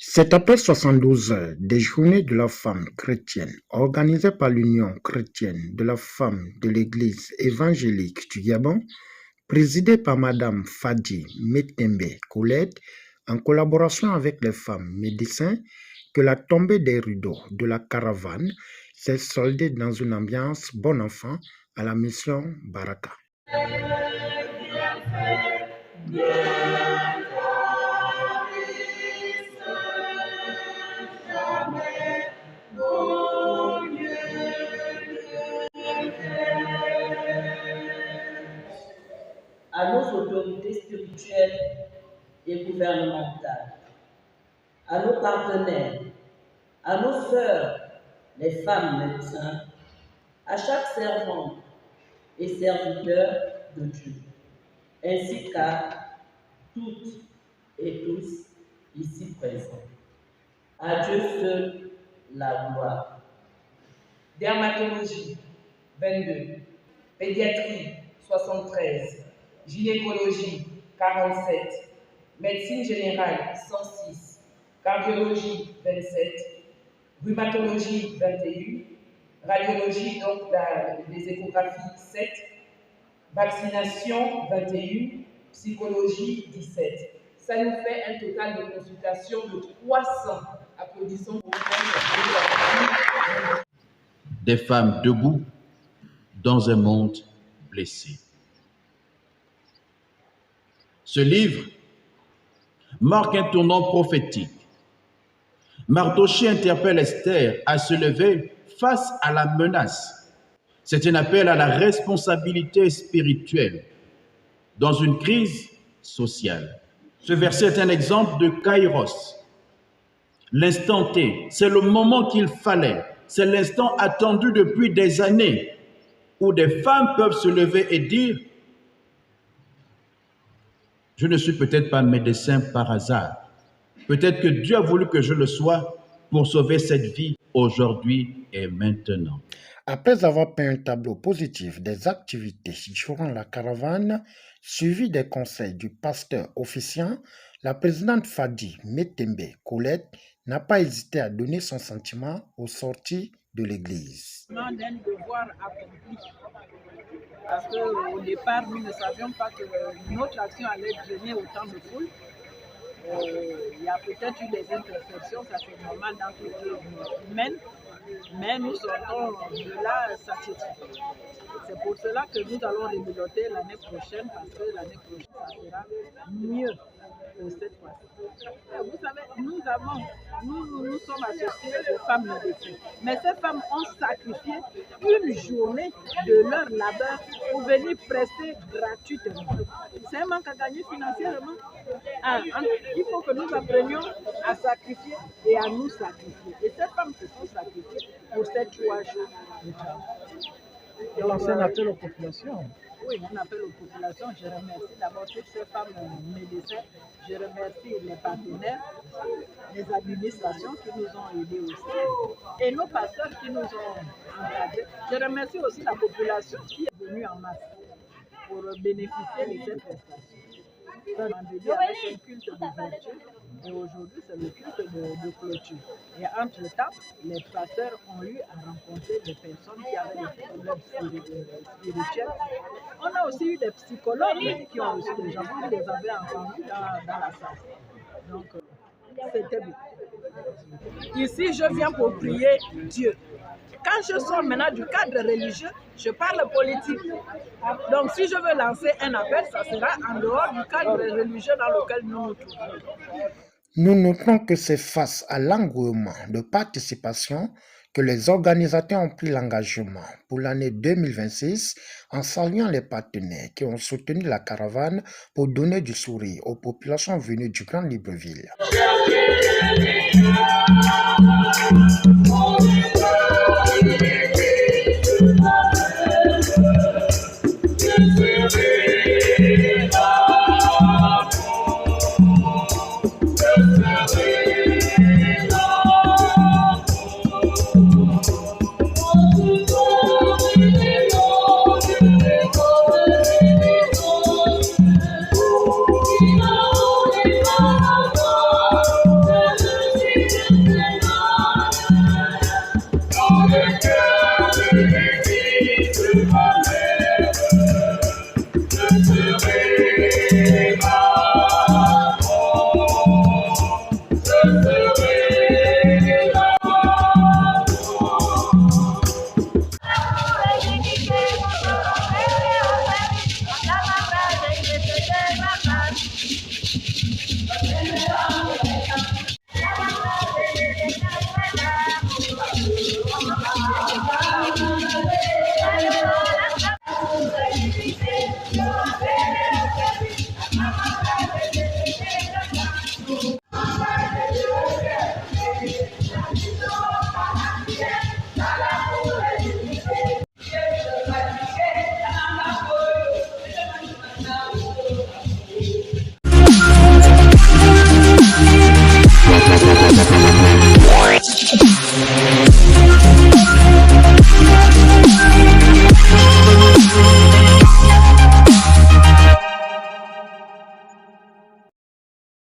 C'est après 72 heures des Journées de la femme chrétienne organisées par l'Union chrétienne de la femme de l'Église évangélique du Gabon, présidée par Madame Fadji Metembe Colette, en collaboration avec les femmes médecins, que la tombée des rideaux de la caravane s'est soldée dans une ambiance bon enfant à la mission Baraka. À nos autorités spirituelles et gouvernementales, à nos partenaires, à nos sœurs, les femmes médecins, à chaque servante et serviteur de Dieu, ainsi qu'à toutes et tous ici présents. À Dieu seul la gloire. Dermatologie, 22. Pédiatrie, 73. Gynécologie, 47. Médecine générale, 106. Cardiologie, 27. Rhumatologie, 21. Radiologie, donc les échographies, 7. Vaccination, 21. Psychologie, 17. Ça nous fait un total de consultations de 300. Applaudissons pour des femmes debout dans un monde blessé. Ce livre marque un tournant prophétique. Mardochée interpelle Esther à se lever face à la menace. C'est un appel à la responsabilité spirituelle dans une crise sociale. Ce verset est un exemple de Kairos. L'instant T, c'est le moment qu'il fallait. C'est l'instant attendu depuis des années où des femmes peuvent se lever et dire « Je ne suis peut-être pas médecin par hasard. Peut-être que Dieu a voulu que je le sois pour sauver cette vie aujourd'hui et maintenant. » Après avoir peint un tableau positif des activités durant la caravane, suivi des conseils du pasteur officiant, la présidente Fadji Metembe Colette n'a pas hésité à donner son sentiment aux sorties de l'église. D'un devoir accompli. Parce qu'au départ, nous ne savions pas que notre action allait drainer autant de foule. Il y a peut-être eu des imperfections, ça c'est normal dans toute humaine, mais nous sortons de là satisfaits. C'est pour cela que nous allons rebeloter l'année prochaine, parce que l'année prochaine, ça sera mieux que cette fois-ci. Vous savez, nous sommes associés aux femmes médecins, mais ces femmes ont sacrifié une journée de leur labeur pour venir prester gratuitement. C'est un manque à gagner financièrement. Il faut que nous apprenions à sacrifier et à nous sacrifier. Et ces femmes se sont sacrifiées pour ces 3 jours de travail. Et lancer un appel aux populations. Oui, un appel aux populations. Je remercie d'abord toutes ces femmes médecins. Je remercie les partenaires, les administrations qui nous ont aidés aussi et nos pasteurs qui nous ont encadrés. Je remercie aussi la population qui est venue en masse pour bénéficier de cette prestation. Vendredi avec un culte d'ouverture et aujourd'hui c'est le culte de clôture. Et entre-temps, les pasteurs ont eu à rencontrer des personnes qui avaient des problèmes spirituels. On a aussi eu des psychologues qui ont reçu des gens, vous les avez entendus dans la salle. Donc c'était bien. Ici, je viens pour prier Dieu. Quand je sors maintenant du cadre religieux, je parle politique. Donc si je veux lancer un appel, ça sera en dehors du cadre religieux dans lequel nous nous trouvons. Nous notons que c'est face à l'engouement de participation que les organisateurs ont pris l'engagement pour l'année 2026 en saluant les partenaires qui ont soutenu la caravane pour donner du sourire aux populations venues du Grand Libreville.